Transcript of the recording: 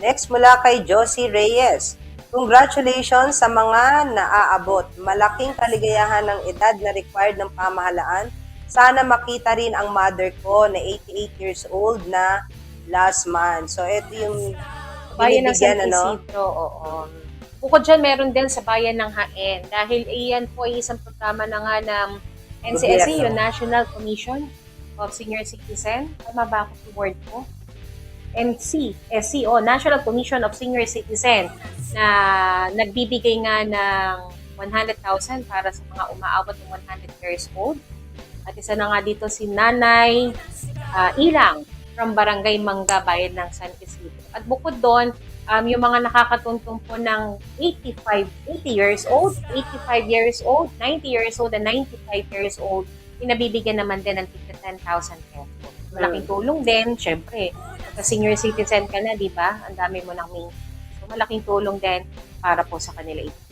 Next mula kay Josie Reyes. Congratulations sa mga naaabot. Malaking kaligayahan ng edad na required ng pamahalaan. Sana makita rin ang mother ko na 88 years old na last month. So, ito yung Bayan ng San binibigyan, ano? Isidro, oo. Bukod dyan, meron din sa bayan ng Haen. Dahil iyan po ay isang programa na nga ng NCSC, Gobyerno. yung National Commission of Senior Citizen. Tama ba ako sa word ko? NCSC, National Commission of Senior Citizen, na nagbibigay nga ng 100,000 para sa mga umaabot ng 100 years old. At isa na nga dito si Nanay Ilang from Barangay Mangga, bayan ng San Isidro. At bukod doon, yung mga nakakatuntong po ng 80 years old, 85 years old, 90 years old, and 95 years old, pinabibigyan naman din ng 10,000 pesos. Malaking tulong din, syempre. Sa senior citizen ka na, di ba? Ang dami mo nang means. So, malaking tulong din para po sa kanila ito.